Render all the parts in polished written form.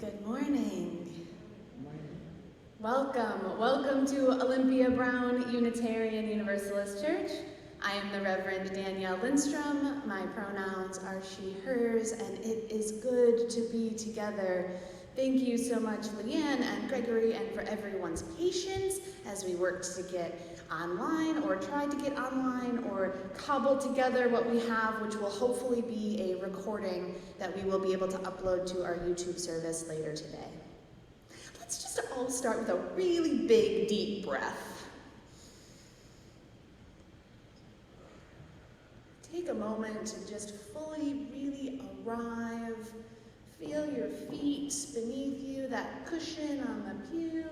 Good morning. Welcome to Olympia Brown Unitarian Universalist Church. I am the Reverend Danielle Lindstrom. My pronouns are she, hers, and it is good to be together. Thank you so much, Leanne and Gregory, and for everyone's patience as we worked to get online, or tried to get online, or cobbled together what we have, which will hopefully be a recording that we will be able to upload to our YouTube service later today. Let's just all start with a really big, deep breath. Take a moment to just fully, really arrive. Feel your feet beneath you, that cushion on the pew.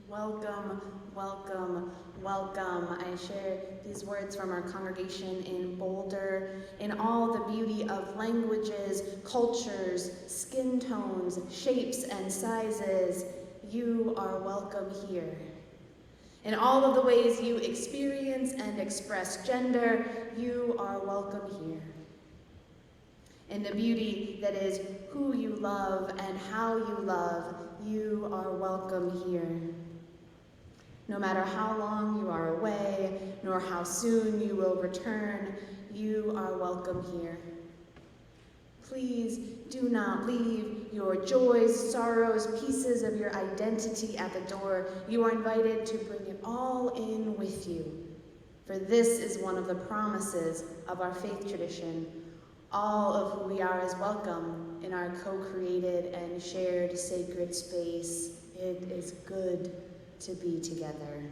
Welcome, welcome, welcome. I share these words from our congregation in Boulder. In all the beauty of languages, cultures, skin tones, shapes, and sizes, you are welcome here. In all of the ways you experience and express gender, you are welcome here. In the beauty that is who you love and how you love, you are welcome here. No matter how long you are away, nor how soon you will return, you are welcome here. Please do not leave your joys, sorrows, pieces of your identity at the door. You are invited to bring it all in with you. For this is one of the promises of our faith tradition. All of who we are is welcome in our co-created and shared sacred space. It is good to be together.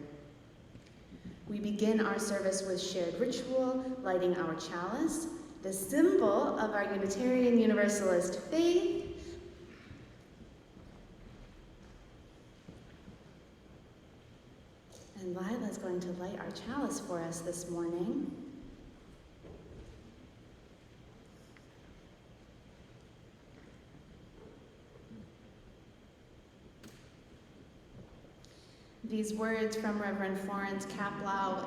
We begin our service with shared ritual, lighting our chalice, the symbol of our Unitarian Universalist faith. And Lila's going to light our chalice for us this morning. These words from Reverend Florence Kaplow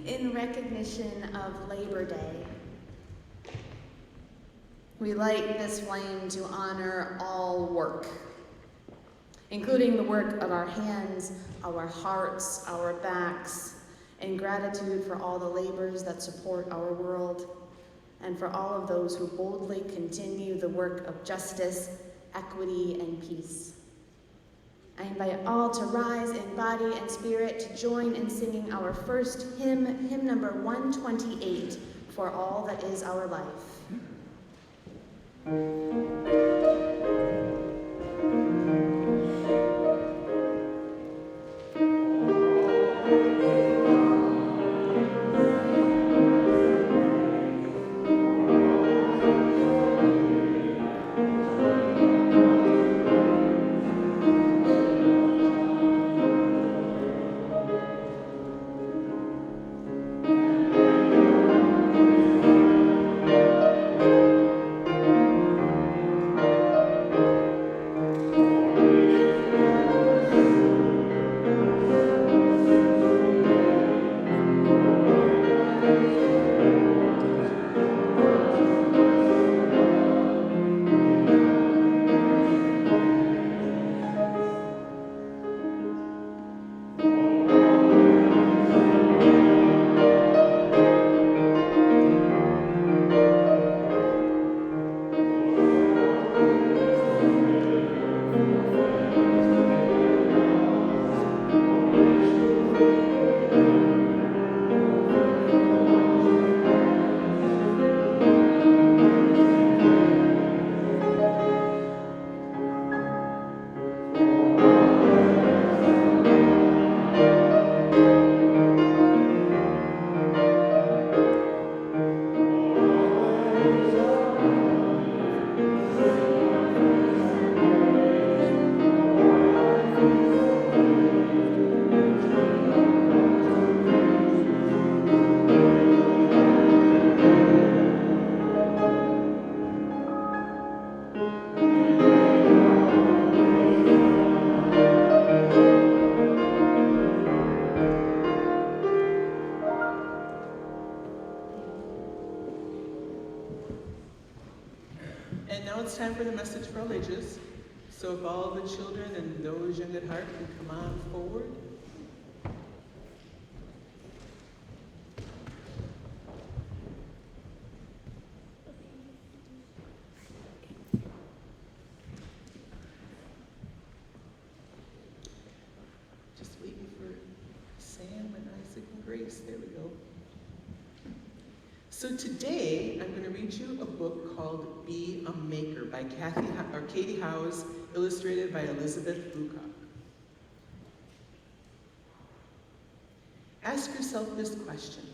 in recognition of Labor Day. We light this flame to honor all work, including the work of our hands, our hearts, our backs, in gratitude for all the labors that support our world, and for all of those who boldly continue the work of justice, equity, and peace. I invite all to rise in body and spirit to join in singing our first hymn, hymn number 128, For All That Is Our Life. And now it's time for the message for all ages. So if all the children and those young at heart can come on forward. Just waiting for Sam and Isaac and Grace. There we go. So today, I'm going to read you a book called Be a Maker by Katie Howes, illustrated by Elizabeth Lucock. Ask yourself this question.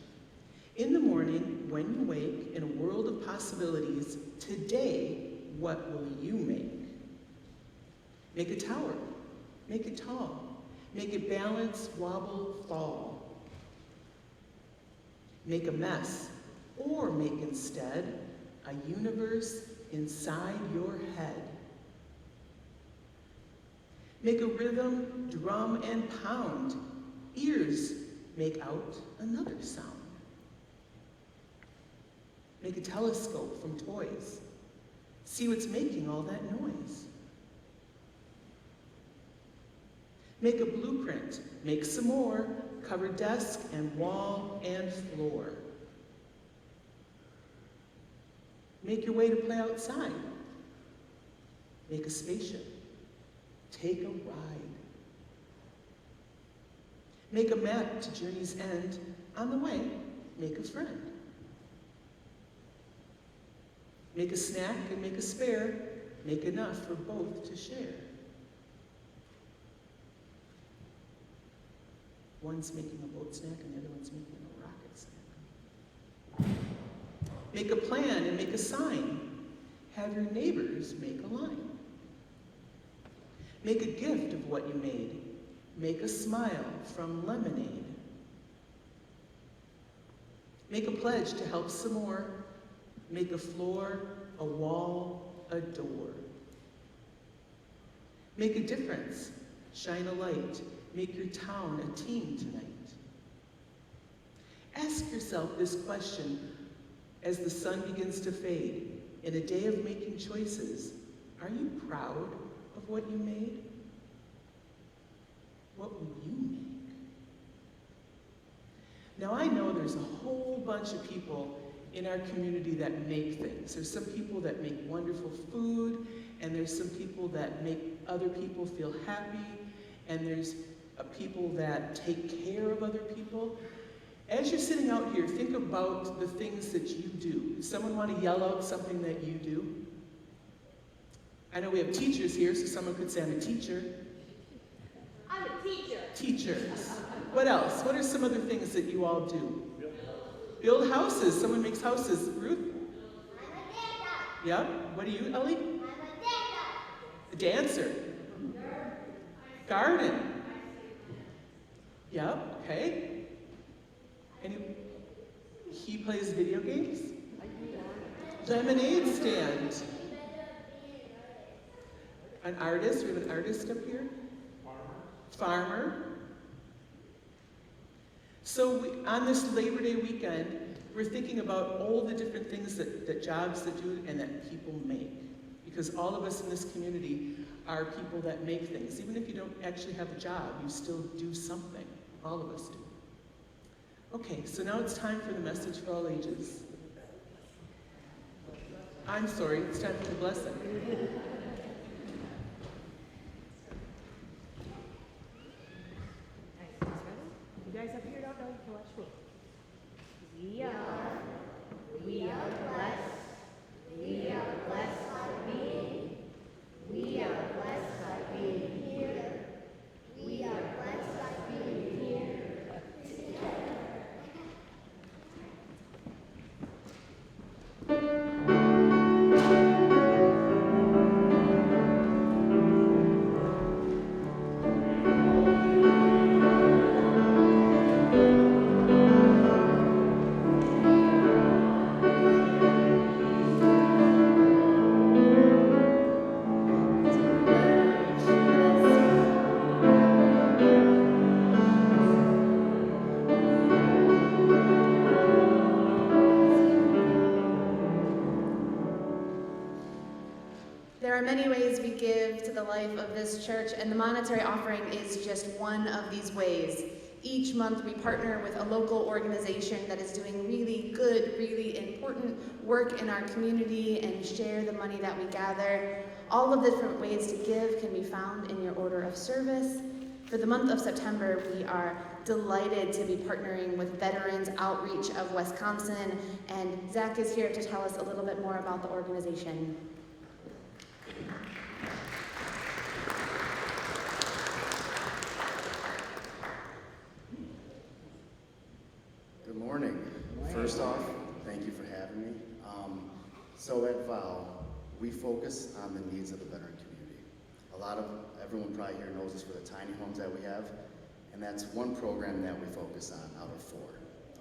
In the morning, when you wake, in a world of possibilities, today, what will you make? Make a tower. Make it tall. Make it balance, wobble, fall. Make a mess. Or make instead a universe inside your head. Make a rhythm, drum, and pound. Ears make out another sound. Make a telescope from toys. See what's making all that noise. Make a blueprint. Make some more. Cover desk and wall and floor. Make your way to play outside. Make a spaceship. Take a ride. Make a map to journey's end. On the way, make a friend. Make a snack and make a spare. Make enough for both to share. One's making a boat snack and the other one's making a rocket snack. Make a plan and make a sign. Have your neighbors make a line. Make a gift of what you made. Make a smile from lemonade. Make a pledge to help some more. Make a floor, a wall, a door. Make a difference. Shine a light. Make your town a team tonight. Ask yourself this question as the sun begins to fade. in a day of making choices, are you proud of what you made? What will you make? Now I know there's a whole bunch of people in our community that make things. There's some people that make wonderful food, and there's some people that make other people feel happy, and there's people that take care of other people. As you're sitting out here, think about the things that you do. Does someone want to yell out something that you do? I know we have teachers here, so someone could say, I'm a teacher. I'm a teacher. Teachers. What else? What are some other things that you all do? Build houses. Someone makes houses. Ruth? I'm a dancer. Yeah. What are you, Ellie? I'm a dancer. A dancer. Garden. Yep. Okay. He plays video games? Lemonade stand. An artist. We have an artist up here. Farmer. So on this Labor Day weekend, we're thinking about all the different things that jobs that do and that people make. Because all of us in this community are people that make things. Even if you don't actually have a job, you still do something. All of us do. Okay, so now it's time for the message for all ages. I'm sorry, it's time for the blessing. You guys up here don't know, you can watch me. We are blessed. We are blessed by being. We are blessed by being here. We are blessed by being here. There are many ways we give to the life of this church, and the monetary offering is just one of these ways. Each month we partner with a local organization that is doing really good, really important work in our community and share the money that we gather. All of the different ways to give can be found in your order of service. For the month of September, we are delighted to be partnering with Veterans Outreach of Wisconsin, and Zach is here to tell us a little bit more about the organization. Good morning. First off, thank you for having me. So at VOW, we focus on the needs of the veteran community. Everyone probably here knows us for the tiny homes that we have, and that's one program that we focus on out of 4,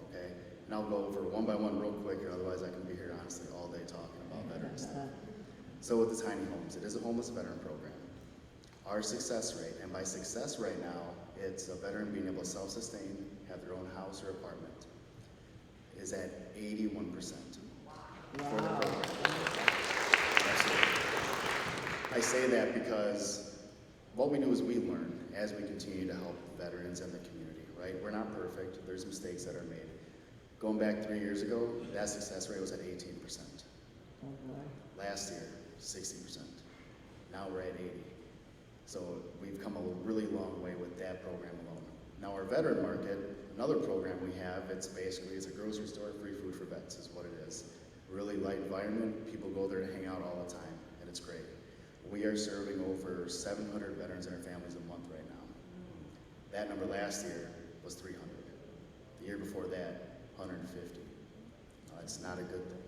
okay? And I'll go over one by one real quick, or otherwise I can be here honestly all day talking about veteran stuff. So with the tiny homes, it is a homeless veteran program. Our success rate, and by success right now, it's a veteran being able to self-sustain, have their own house or apartment, is at 81% for the program. Absolutely. I say that because what we do is we learn as we continue to help veterans and the community, right? We're not perfect, there's mistakes that are made. Going back 3 years ago, that success rate was at 18%. Last year, 60%. Now we're at 80. So we've come a really long way with that program alone. Now our veteran market, another program we have, it's a grocery store, free food for vets is what it is. Really light environment, people go there to hang out all the time, and it's great. We are serving over 700 veterans and their families a month right now. That number last year was 300. The year before that, 150. It's not a good thing.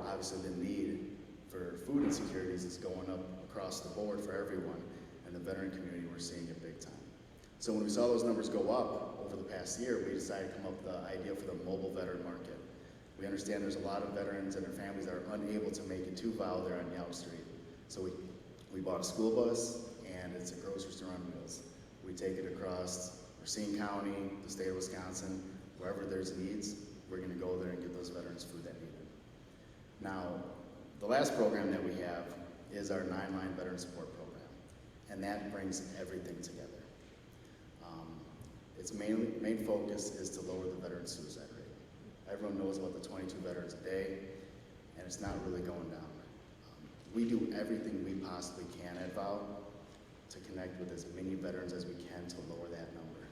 Obviously the need for food insecurities is going up across the board for everyone, and the veteran community, we're seeing it big time. So when we saw those numbers go up over the past year, we decided to come up with the idea for the mobile veteran market. We understand there's a lot of veterans and their families that are unable to make it to VOW there on Yellow Street. So we bought a school bus, and it's a grocery store on wheels. We take it across Racine County, the state of Wisconsin, wherever there's needs, we're gonna go there and give those veterans food that need it. Now, The last program that we have is our 9-line veteran support program, and that brings everything together. Its main focus is to lower the veteran suicide rate. Everyone knows about the 22 veterans a day, and it's not really going down. We do everything we possibly can at VOW to connect with as many veterans as we can to lower that number.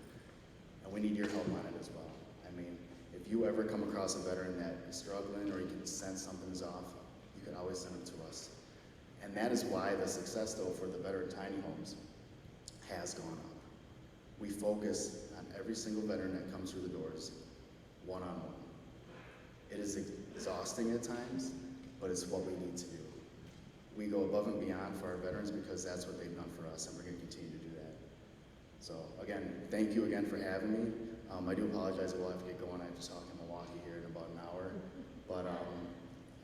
And we need your help on it as well. I mean, if you ever come across a veteran that is struggling or you can sense something's off, you can always send them to us. And that is why the success, though, for the veteran tiny homes has gone up. We focus on every single veteran that comes through the doors, one-on-one. It is exhausting at times, but it's what we need to do. We go above and beyond for our veterans because that's what they've done for us, and we're going to continue to do that. So again, thank you again for having me. I do apologize, we'll have to get going. I have to talk in Milwaukee here in about an hour. But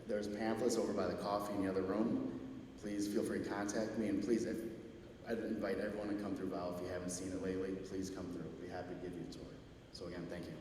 there's pamphlets over by the coffee in the other room. Please feel free to contact me, and please, I'd invite everyone to come through VOW. If you haven't seen it lately, please come through. We'll be happy to give you a tour. So again, thank you.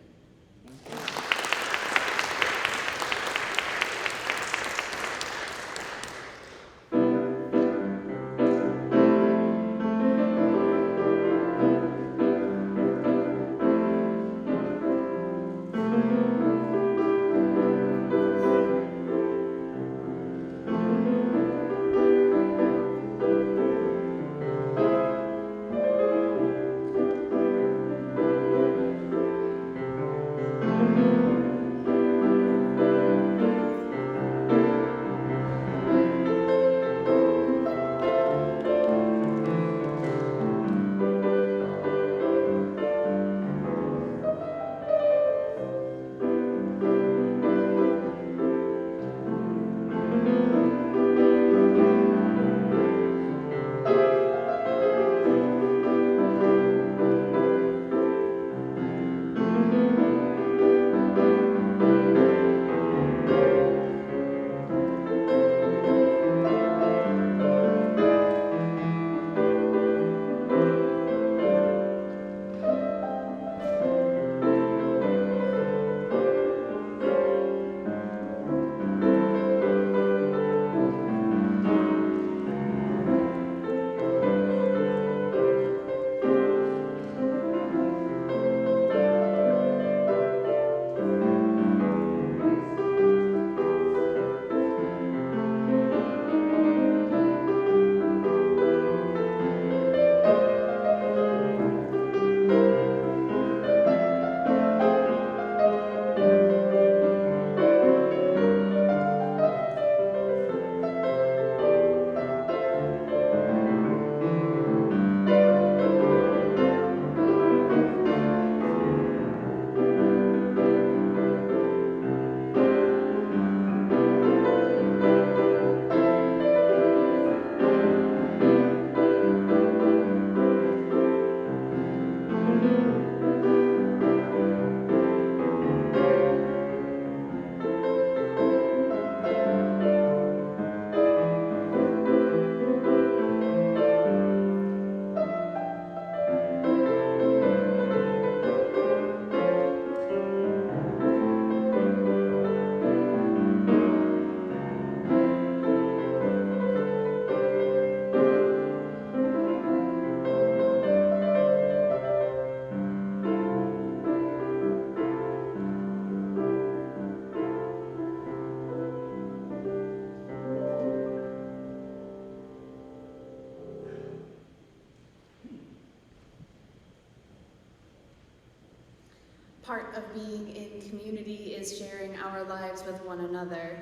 Part of being in community is sharing our lives with one another.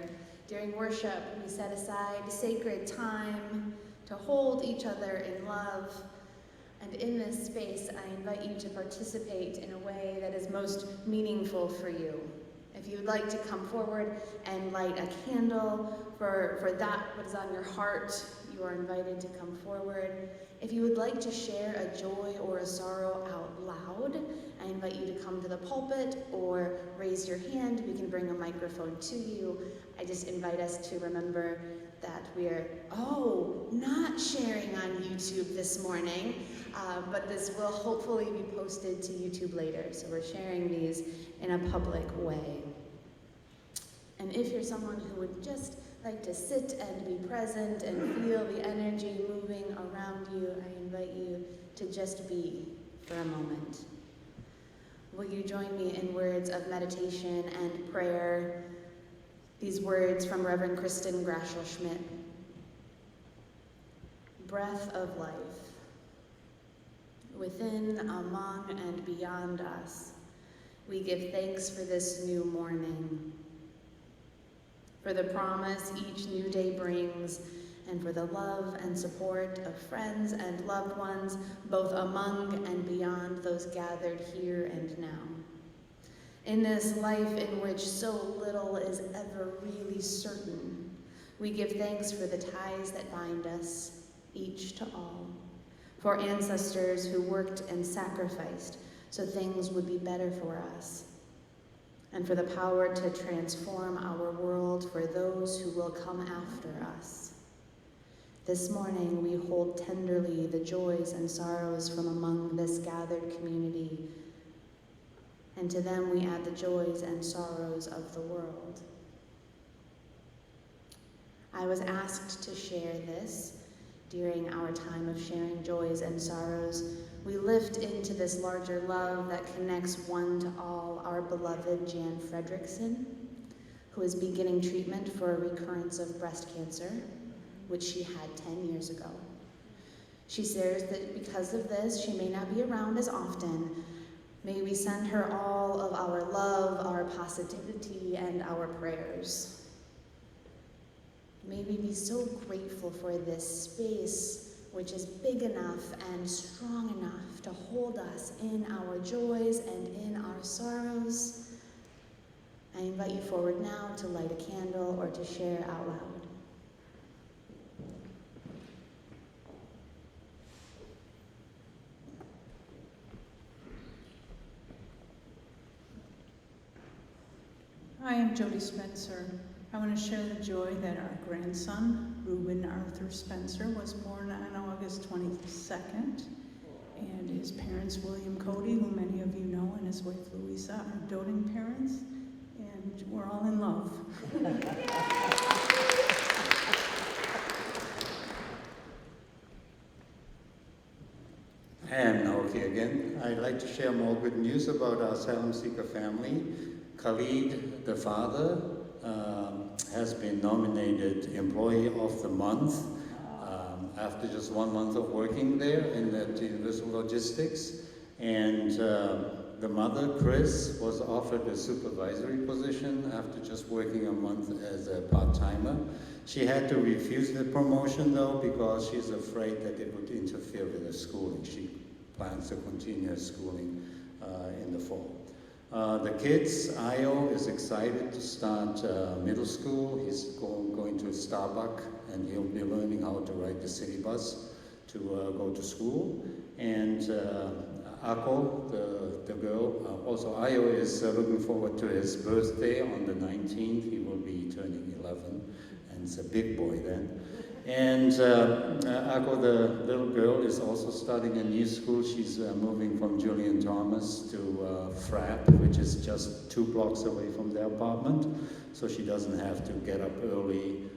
During worship, we set aside sacred time to hold each other in love. And in this space, I invite you to participate in a way that is most meaningful for you. If you would like to come forward and light a candle for that what is on your heart, you are invited to come forward. If you would like to share a joy or a sorrow out loud, I invite you to come to the pulpit or raise your hand. We can bring a microphone to you. I just invite us to remember that we're, not sharing on YouTube this morning, but this will hopefully be posted to YouTube later. So we're sharing these in a public way. And if you're someone who would just like to sit and be present and feel the energy moving around you, I invite you to just be for a moment. Will you join me in words of meditation and prayer? These words from Reverend Kristen Graschel Schmidt. Breath of life, within, among, and beyond us, we give thanks for this new morning, for the promise each new day brings, and for the love and support of friends and loved ones, both among and beyond those gathered here and now. In this life in which so little is ever really certain, we give thanks for the ties that bind us, each to all, for ancestors who worked and sacrificed so things would be better for us, and for the power to transform our world for those who will come after us. This morning, we hold tenderly the joys and sorrows from among this gathered community, and to them we add the joys and sorrows of the world. I was asked to share this during our time of sharing joys and sorrows. We lift into this larger love that connects one to all our beloved Jan Fredrickson, who is beginning treatment for a recurrence of breast cancer, which she had 10 years ago. She shares that because of this, she may not be around as often. May we send her all of our love, our positivity, and our prayers. May we be so grateful for this space, which is big enough and strong enough to hold us in our joys and in our sorrows. I invite you forward now to light a candle or to share out loud. Hi, I'm Jody Spencer. I want to share the joy that our grandson, Reuben Arthur Spencer, was born on August 22nd. And his parents, William Cody, who many of you know, and his wife Louisa, are doting parents. And we're all in love. I am Naoki again. I'd like to share more good news about our Asylum Seeker family. Khalid, the father, has been nominated Employee of the Month after just 1 month of working there in that Universal Logistics. And the mother, Chris, was offered a supervisory position after just working a month as a part-timer. She had to refuse the promotion though because she's afraid that it would interfere with her schooling. She plans to continue her schooling in the fall. The kids, Io is excited to start middle school. He's going to Starbuck and he'll be learning how to ride the city bus to go to school. And Ako, the girl, also Io is looking forward to his birthday on the 19th. He will be turning 11 and it's a big boy then. And Ako, the little girl, is also starting a new school. She's moving from Julian Thomas to Frapp, which is just 2 blocks away from their apartment. So she doesn't have to get up early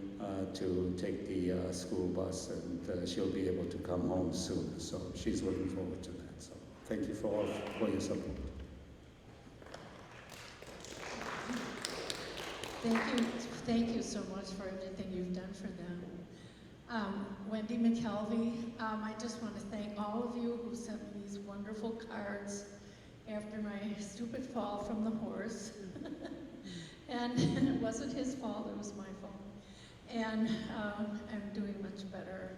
to take the school bus, and she'll be able to come home soon. So she's looking forward to that. So thank you for your support. Thank you so much for everything you've done for them. Wendy McKelvey, I just want to thank all of you who sent me these wonderful cards after my stupid fall from the horse. And it wasn't his fault, it was my fault. And I'm doing much better.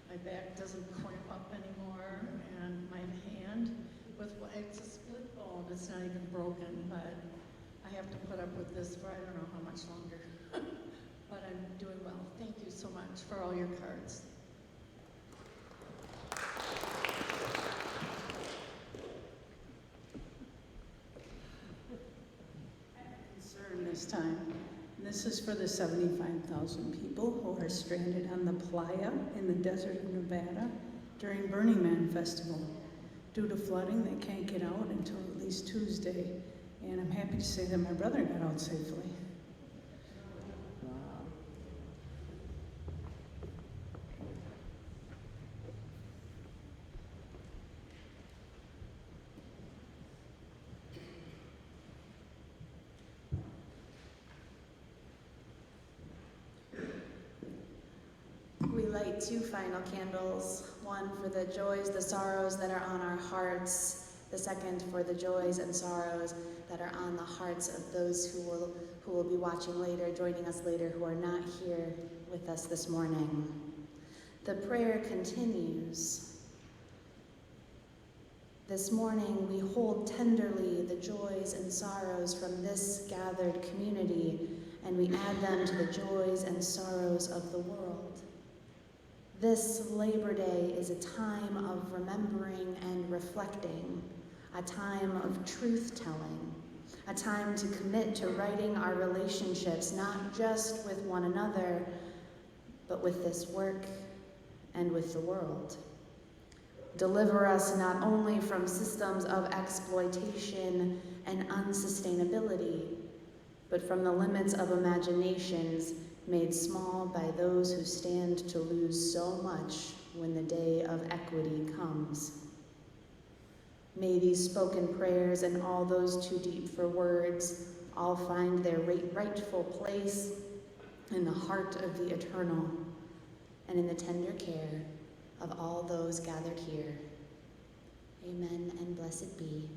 My back doesn't cramp up anymore, and my hand, it's a split bone, it's not even broken, but I have to put up with this for I don't know how much longer. But I'm doing well. Thank you so much for all your cards. I have a concern this time. This is for the 75,000 people who are stranded on the playa in the desert of Nevada during Burning Man Festival. Due to flooding, they can't get out until at least Tuesday. And I'm happy to say that my brother got out safely. We light 2 final candles, one for the joys, the sorrows that are on our hearts, the second for the joys and sorrows that are on the hearts of those who will be watching later, joining us later, who are not here with us this morning. The prayer continues. This morning, we hold tenderly the joys and sorrows from this gathered community, and we add them to the joys and sorrows of the world. This Labor Day is a time of remembering and reflecting, a time of truth-telling, a time to commit to righting our relationships, not just with one another, but with this work and with the world. Deliver us not only from systems of exploitation and unsustainability, but from the limits of imaginations made small by those who stand to lose so much when the day of equity comes. May these spoken prayers and all those too deep for words all find their rightful place in the heart of the eternal and in the tender care of all those gathered here. Amen and blessed be.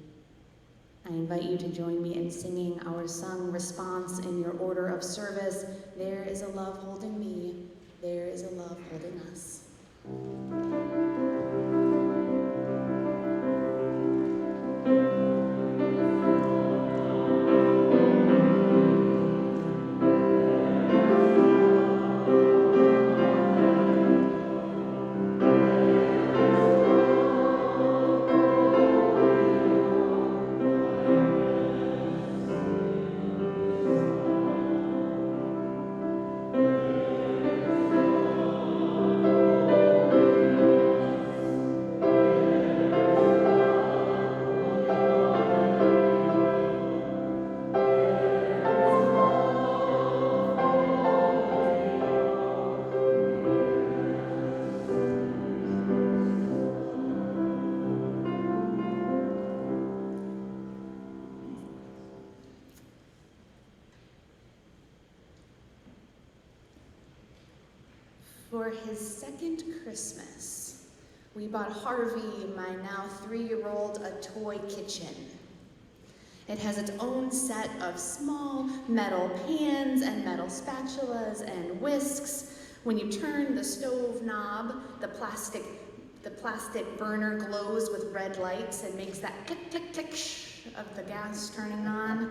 I invite you to join me in singing our sung response in your order of service. There is a love holding me, there is a love holding us. For his second Christmas, we bought Harvey, my now 3-year-old, a toy kitchen. It has its own set of small metal pans and metal spatulas and whisks. When you turn the stove knob, the plastic burner glows with red lights and makes that tick, tick, tick shh of the gas turning on.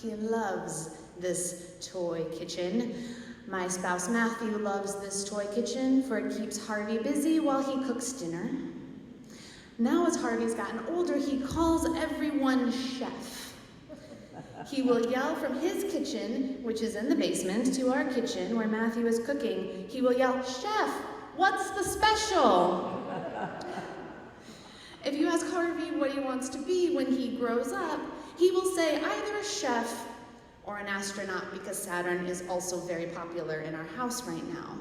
He loves this toy kitchen. My spouse Matthew loves this toy kitchen, for it keeps Harvey busy while he cooks dinner. Now as Harvey's gotten older, he calls everyone chef. He will yell from his kitchen, which is in the basement, to our kitchen where Matthew is cooking. He will yell, "Chef, what's the special?" If you ask Harvey what he wants to be when he grows up, he will say either a chef or an astronaut, because Saturn is also very popular in our house right now.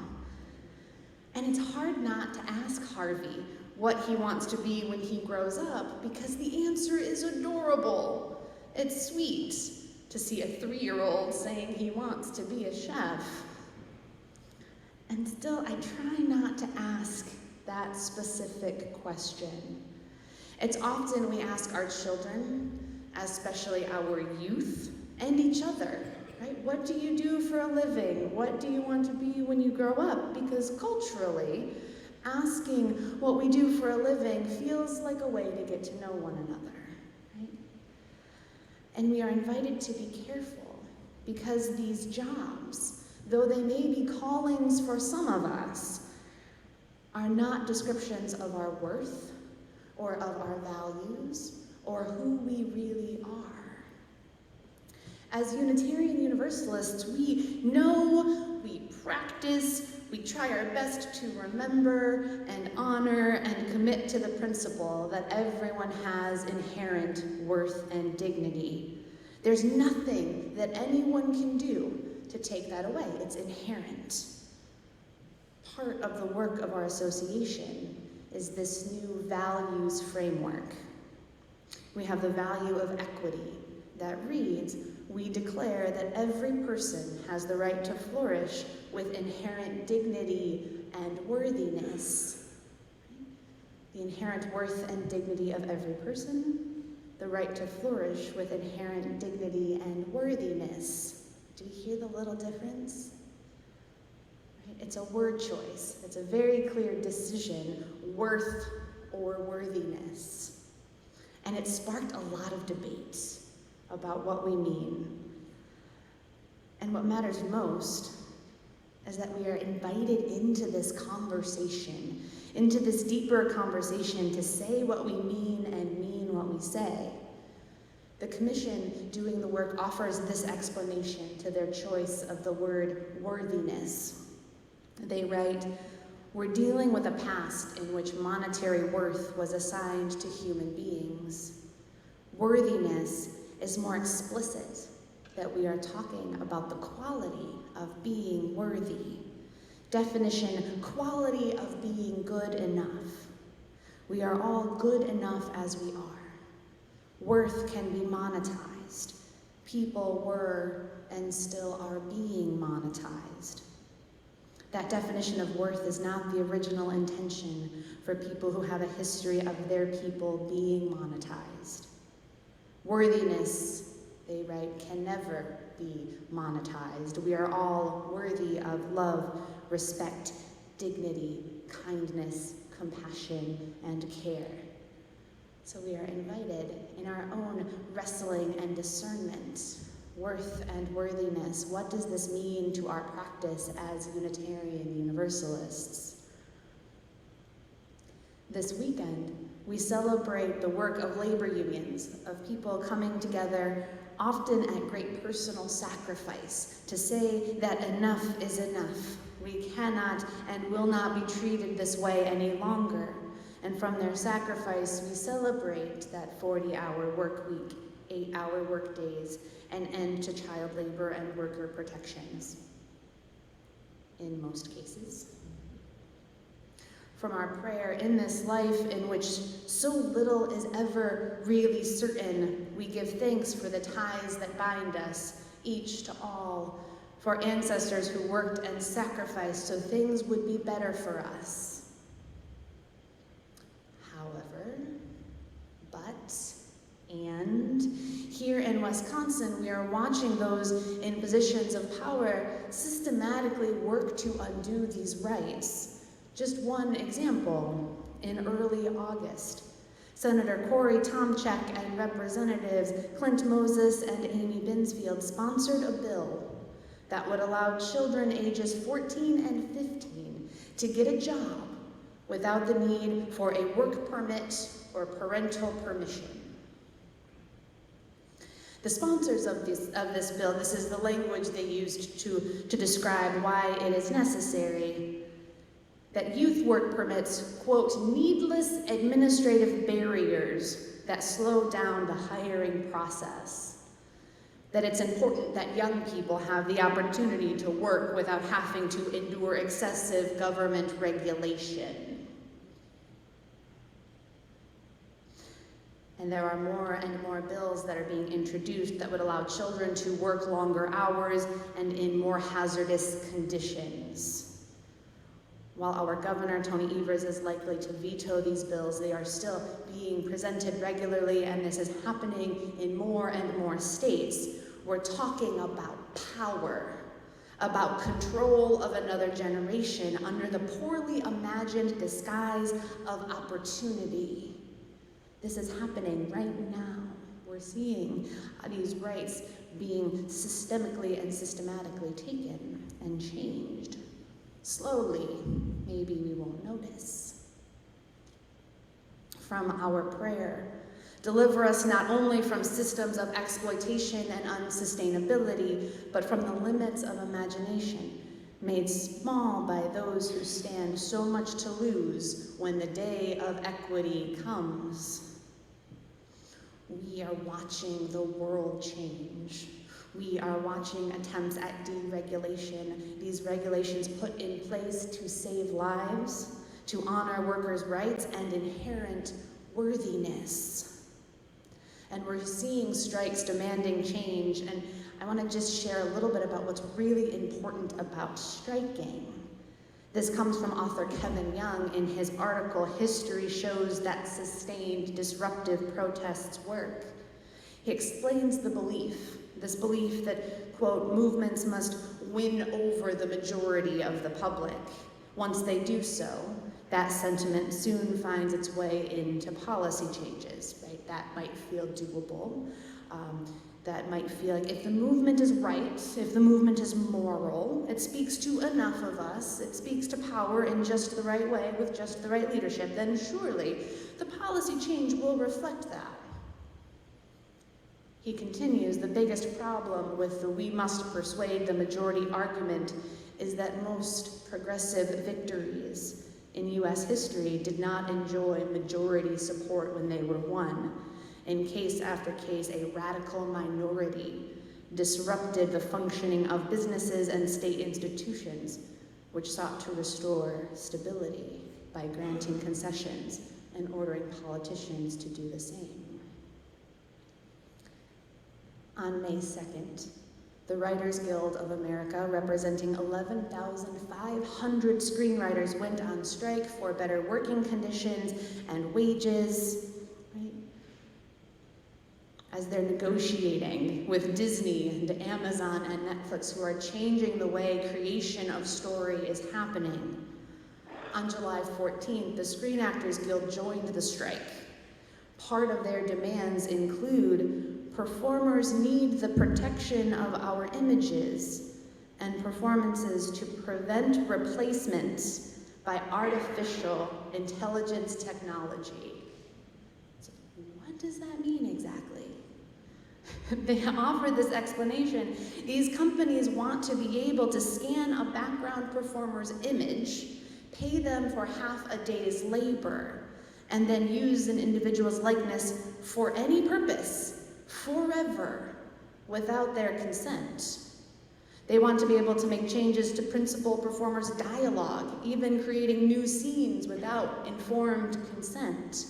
And it's hard not to ask Harvey what he wants to be when he grows up, because the answer is adorable. It's sweet to see a 3-year-old saying he wants to be a chef. And still, I try not to ask that specific question. It's often we ask our children, especially our youth, and each other, right? What do you do for a living? What do you want to be when you grow up? Because culturally, asking what we do for a living feels like a way to get to know one another, right? And we are invited to be careful, because these jobs, though they may be callings for some of us, are not descriptions of our worth or of our values or who we really are. As Unitarian Universalists, we know, we practice, we try our best to remember and honor and commit to the principle that everyone has inherent worth and dignity. There's nothing that anyone can do to take that away. It's inherent. Part of the work of our association is this new values framework. We have the value of equity that reads, "We declare that every person has the right to flourish with inherent dignity, and worthiness. The inherent worth and dignity of every person, the right to flourish with inherent dignity and worthiness. Do you hear the little difference? Right? It's a word choice. It's a very clear decision, worth or worthiness. And it sparked a lot of debate about what we mean. And what matters most is that we are invited into this conversation, into this deeper conversation to say what we mean and mean what we say. The commission doing the work offers this explanation to their choice of the word worthiness. They write, "We're dealing with a past in which monetary worth was assigned to human beings. Worthiness is more explicit, that we are talking about the quality of being worthy. Definition, quality of being good enough. We are all good enough as we are. Worth can be monetized. People were and still are being monetized. That definition of worth is not the original intention for people who have a history of their people being monetized. Worthiness, they write, can never be monetized. We are all worthy of love, respect, dignity, kindness, compassion, and care. So we are invited in our own wrestling and discernment, worth and worthiness. What does this mean to our practice as Unitarian Universalists? This weekend, we celebrate the work of labor unions, of people coming together, often at great personal sacrifice, to say that enough is enough. We cannot and will not be treated this way any longer. And from their sacrifice, we celebrate that 40-hour work week, 8-hour work days, an end to child labor and worker protections, in most cases. From our prayer in this life in which so little is ever really certain, we give thanks for the ties that bind us, each to all, for ancestors who worked and sacrificed so things would be better for us. However, here in Wisconsin, we are watching those in positions of power systematically work to undo these rights. Just one example, in early August, Senator Corey Tomczyk and Representatives Clint Moses and Amy Binsfield sponsored a bill that would allow children ages 14 and 15 to get a job without the need for a work permit or parental permission. The sponsors of this bill, this is the language they used to describe why it is necessary, that youth work permits, quote, needless administrative barriers that slow down the hiring process. That it's important that young people have the opportunity to work without having to endure excessive government regulation. And there are more and more bills that are being introduced that would allow children to work longer hours and in more hazardous conditions. While our governor, Tony Evers, is likely to veto these bills, they are still being presented regularly, and this is happening in more and more states. We're talking about power, about control of another generation under the poorly imagined disguise of opportunity. This is happening right now. We're seeing these rights being systemically and systematically taken and changed. Slowly, maybe we won't notice. From our prayer, deliver us not only from systems of exploitation and unsustainability, but from the limits of imagination, made small by those who stand so much to lose when the day of equity comes. We are watching the world change. We are watching attempts at deregulation, these regulations put in place to save lives, to honor workers' rights and inherent worthiness. And we're seeing strikes demanding change, and I want to just share a little bit about what's really important about striking. This comes from author Kevin Young in his article, History Shows That Sustained Disruptive Protests Work. He explains this belief that, quote, movements must win over the majority of the public. Once they do so, that sentiment soon finds its way into policy changes, right? That might feel doable. That might feel like if the movement is right, if the movement is moral, it speaks to enough of us, it speaks to power in just the right way with just the right leadership, then surely the policy change will reflect that. He continues, the biggest problem with the we must persuade the majority argument is that most progressive victories in US history did not enjoy majority support when they were won. In case after case, a radical minority disrupted the functioning of businesses and state institutions, which sought to restore stability by granting concessions and ordering politicians to do the same. On May 2nd, the Writers Guild of America, representing 11,500 screenwriters, went on strike for better working conditions and wages, right? As they're negotiating with Disney and Amazon and Netflix, who are changing the way creation of story is happening. On July 14th, the Screen Actors Guild joined the strike. Part of their demands include performers need the protection of our images and performances to prevent replacement by artificial intelligence technology. So what does that mean exactly? They offer this explanation. These companies want to be able to scan a background performer's image, pay them for half a day's labor, and then use an individual's likeness for any purpose, forever, without their consent. They want to be able to make changes to principal performers' dialogue, even creating new scenes without informed consent.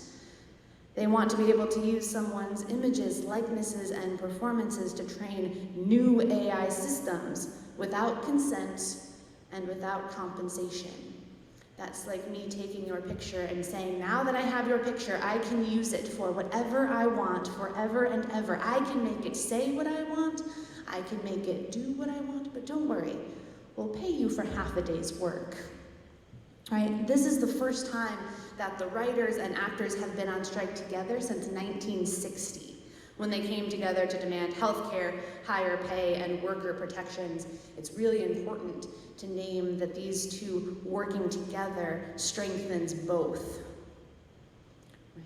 They want to be able to use someone's images, likenesses, and performances to train new AI systems without consent and without compensation. That's like me taking your picture and saying, now that I have your picture, I can use it for whatever I want, forever and ever. I can make it say what I want, I can make it do what I want, but don't worry, we'll pay you for half a day's work. Right? This is the first time that the writers and actors have been on strike together since 1960, when they came together to demand health care, higher pay, and worker protections. It's really important to name that these two working together strengthens both. Right.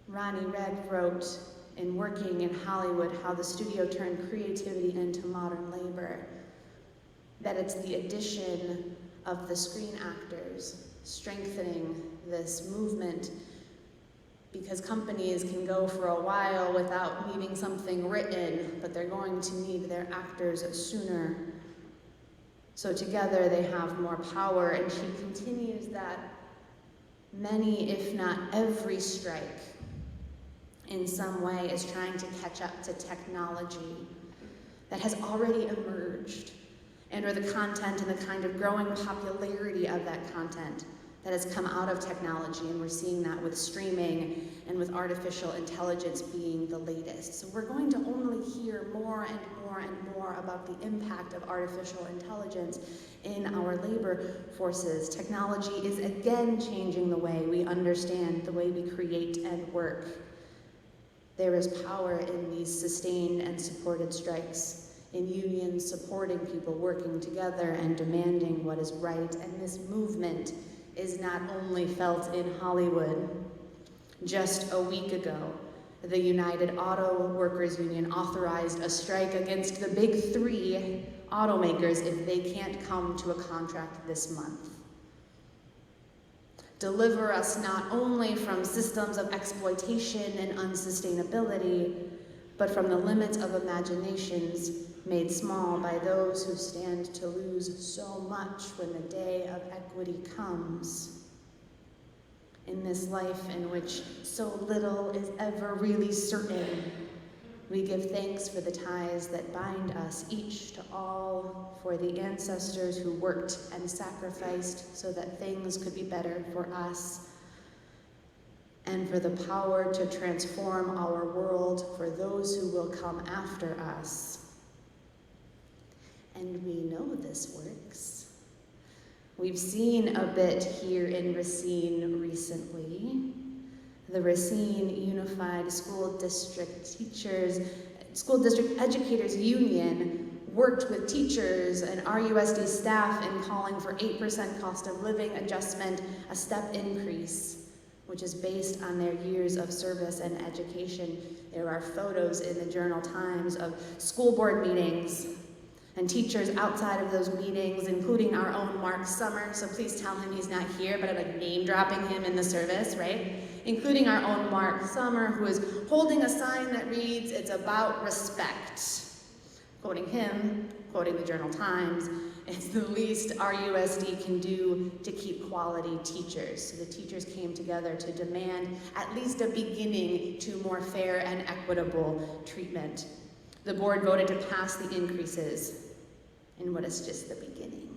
Ronnie Redd wrote in Working in Hollywood how the studio turned creativity into modern labor, that it's the addition of the screen actors strengthening this movement, because companies can go for a while without needing something written, but they're going to need their actors sooner. So together they have more power, and she continues that many, if not every strike, in some way is trying to catch up to technology that has already emerged, and or the content and the kind of growing popularity of that content that has come out of technology, and we're seeing that with streaming and with artificial intelligence being the latest. So we're going to only hear more and more and more about the impact of artificial intelligence in our labor forces. Technology is again changing the way we understand, the way we create and work. There is power in these sustained and supported strikes, in unions supporting people working together and demanding what is right. And this movement is not only felt in Hollywood. Just a week ago, the United Auto Workers Union authorized a strike against the big three automakers if they can't come to a contract this month. Deliver us not only from systems of exploitation and unsustainability, but from the limits of imaginations made small by those who stand to lose so much when the day of equity comes. In this life in which so little is ever really certain, We give thanks for the ties that bind us each to all, for the ancestors who worked and sacrificed so that things could be better for us, and for the power to transform our world for those who will come after us. And we know this works. We've seen a bit here in Racine recently. The Racine Unified School District Educators Union worked with teachers and RUSD staff in calling for 8% cost of living adjustment, a step increase, which is based on their years of service and education. There are photos in the Journal Times of school board meetings and teachers outside of those meetings, including our own Mark Summer, so please tell him he's not here, but I'm like name dropping him in the service, right? Including our own Mark Summer, who is holding a sign that reads, "It's about respect." Quoting him, quoting the Journal Times, "It's the least RUSD can do to keep quality teachers." So the teachers came together to demand at least a beginning to more fair and equitable treatment. The board voted to pass the increases in what is just the beginning.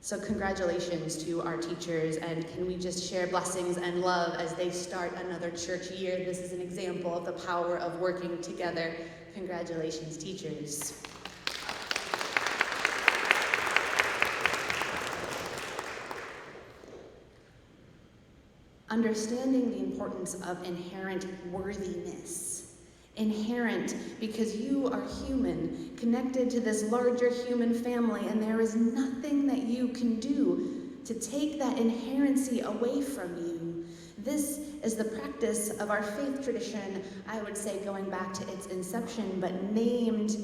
So congratulations to our teachers, and can we just share blessings and love as they start another church year? This is an example of the power of working together. Congratulations, teachers. Understanding the importance of inherent worthiness. Inherent because you are human, connected to this larger human family, and there is nothing that you can do to take that inherency away from you. This is the practice of our faith tradition, I would say going back to its inception, but named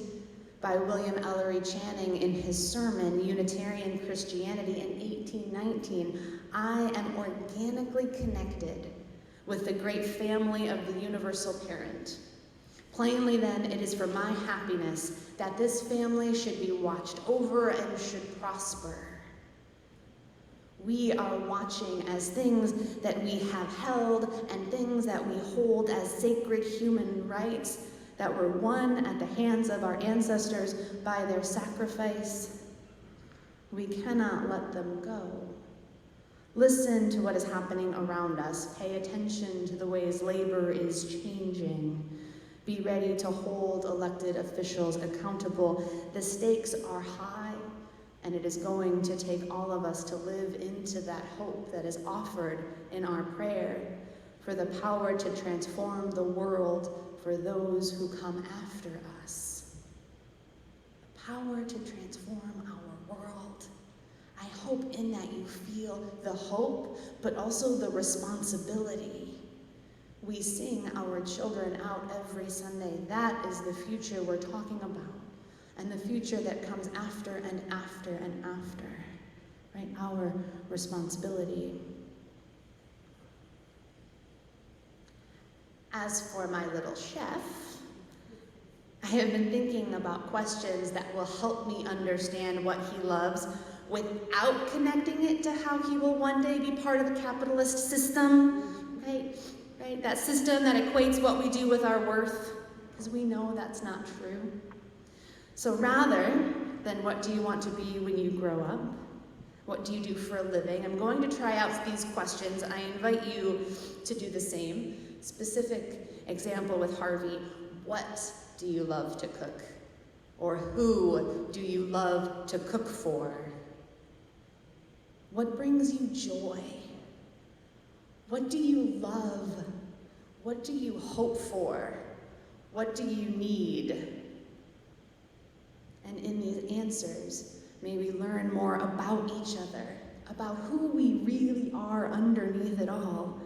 by William Ellery Channing in his sermon, Unitarian Christianity in 1819. I am organically connected with the great family of the universal parent. Plainly then, it is for my happiness that this family should be watched over and should prosper. We are watching as things that we have held and things that we hold as sacred human rights that were won at the hands of our ancestors by their sacrifice. We cannot let them go. Listen to what is happening around us. Pay attention to the ways labor is changing. Be ready to hold elected officials accountable. The stakes are high, and it is going to take all of us to live into that hope that is offered in our prayer for the power to transform the world for those who come after us. The power to transform our world. I hope in that you feel the hope, but also the responsibility. We sing our children out every Sunday. That is the future we're talking about, and the future that comes after and after and after, right? Our responsibility. As for my little chef, I have been thinking about questions that will help me understand what he loves without connecting it to how he will one day be part of the capitalist system, right? Right? That system that equates what we do with our worth, because we know that's not true. So rather than what do you want to be when you grow up, what do you do for a living, I'm going to try out these questions. I invite you to do the same. Specific example with Harvey, what do you love to cook? Or who do you love to cook for? What brings you joy? What do you love? What do you hope for? What do you need? And in these answers, may we learn more about each other, about who we really are underneath it all,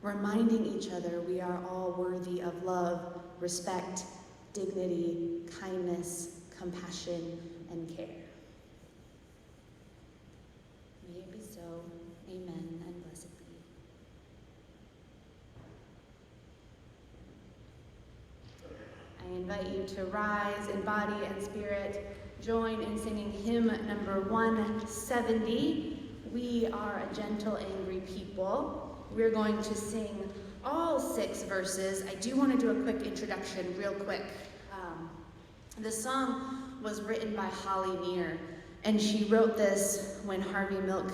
reminding each other we are all worthy of love, respect, dignity, kindness, compassion, and care. May it be so. Amen, and blessed be. I invite you to rise in body and spirit, join in singing hymn number 170, We are a gentle, angry people. We're going to sing all 6 verses. I do want to do a quick introduction real quick. This song was written by Holly Near, and she wrote this when Harvey Milk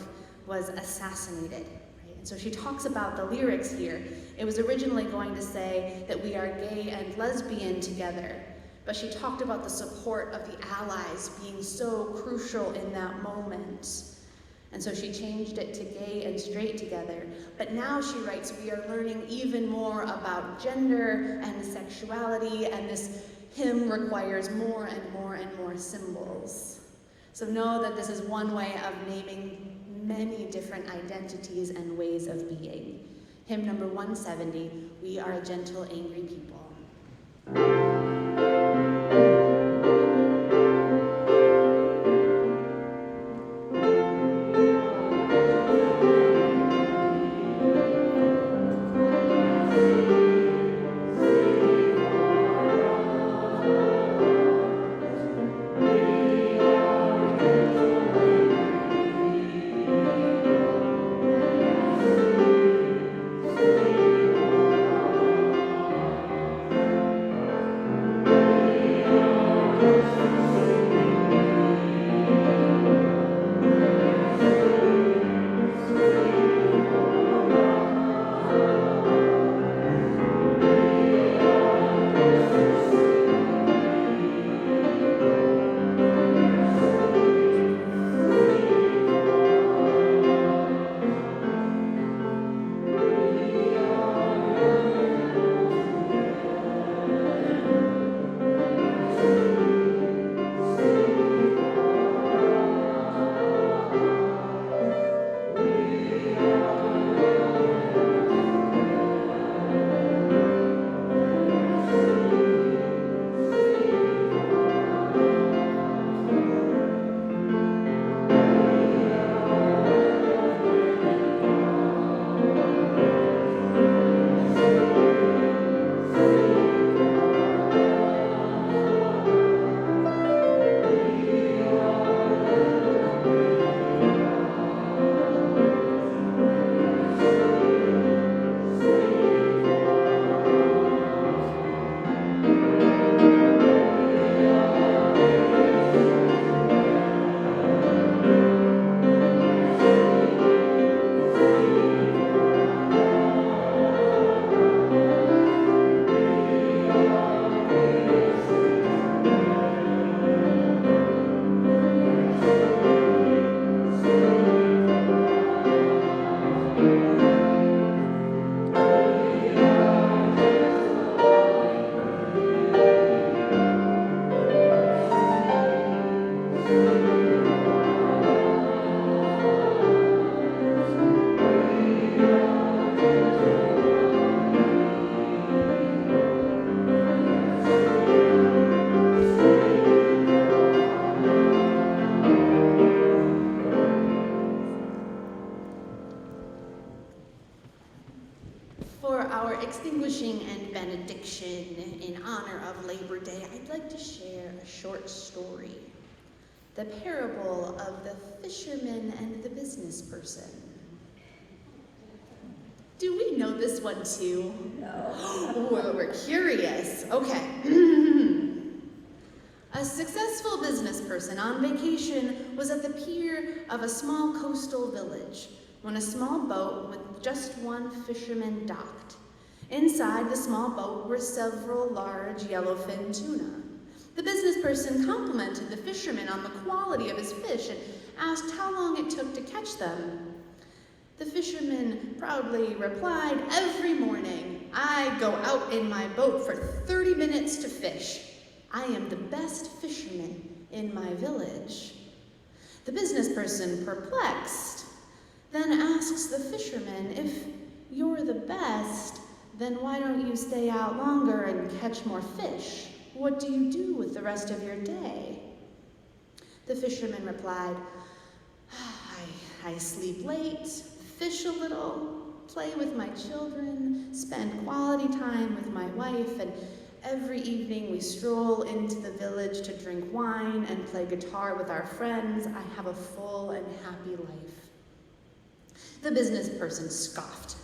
was assassinated. Right? And so she talks about the lyrics here. It was originally going to say that we are gay and lesbian together, but she talked about the support of the Allies being so crucial in that moment. And so she changed it to gay and straight together. But now she writes, we are learning even more about gender and sexuality, and this hymn requires more and more and more symbols. So know that this is one way of naming many different identities and ways of being. Hymn number 170, We Are a Gentle, Angry People. Extinguishing and benediction in honor of Labor Day, I'd like to share a short story. The parable of the fisherman and the business person. Do we know this one too? No. Well, we're curious. Okay. A successful business person on vacation was at the pier of a small coastal village when a small boat with just one fisherman docked. Inside the small boat were several large yellowfin tuna. The business person complimented the fisherman on the quality of his fish and asked how long it took to catch them. The fisherman proudly replied, "Every morning I go out in my boat for 30 minutes to fish. I am the best fisherman in my village." The business person, perplexed, then asks the fisherman, "If you're the best, then why don't you stay out longer and catch more fish? What do you do with the rest of your day?" The fisherman replied, I sleep late, fish a little, play with my children, spend quality time with my wife, and every evening we stroll into the village to drink wine and play guitar with our friends. I have a full and happy life." The business person scoffed.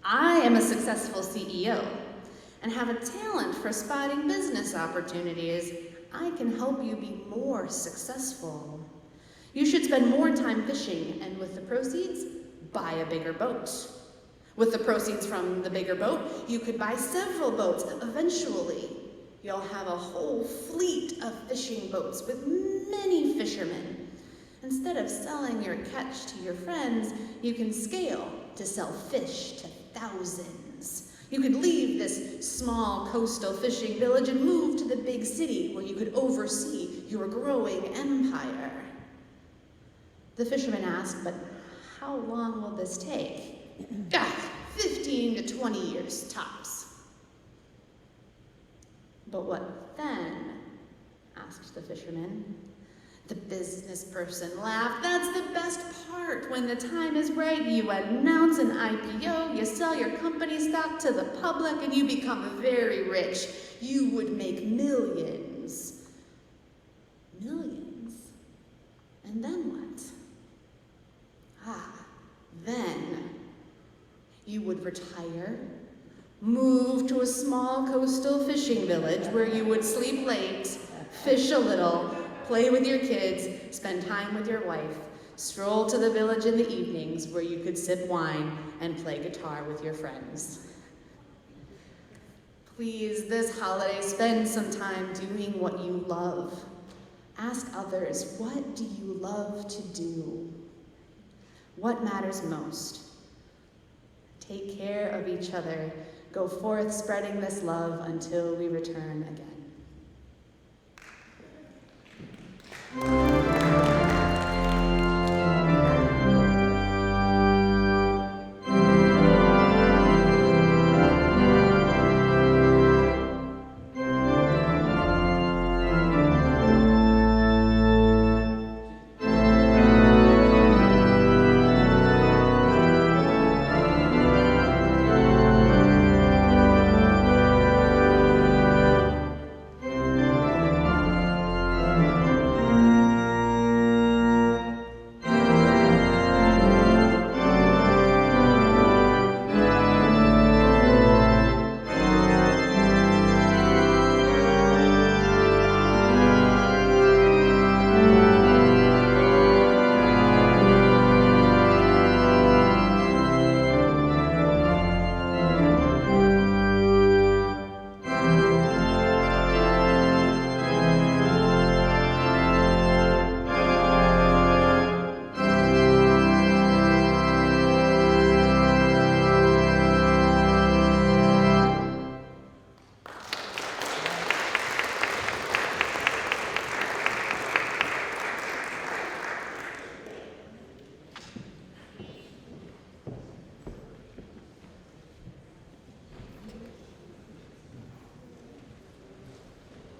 I am a successful CEO and have a talent for spotting business opportunities. I can help you be more successful. You should spend more time fishing, and with the proceeds, buy a bigger boat. With the proceeds from the bigger boat, you could buy several boats. Eventually, you'll have a whole fleet of fishing boats with many fishermen. Instead of selling your catch to your friends, you can scale to sell fish to thousands. You could leave this small coastal fishing village and move to the big city where you could oversee your growing empire. The fisherman asked, but how long will this take? 15 to 20 years tops. But what then? Asked the fisherman. The business person laughed. That's the best part. When the time is right, you announce an IPO, you sell your company stock to the public, and you become very rich. You would make millions. Millions? And then what? Then you would retire, move to a small coastal fishing village where you would sleep late, fish a little, play with your kids, spend time with your wife, stroll to the village in the evenings where you could sip wine and play guitar with your friends. Please, this holiday, spend some time doing what you love. Ask others, what do you love to do? What matters most? Take care of each other. Go forth spreading this love until we return again.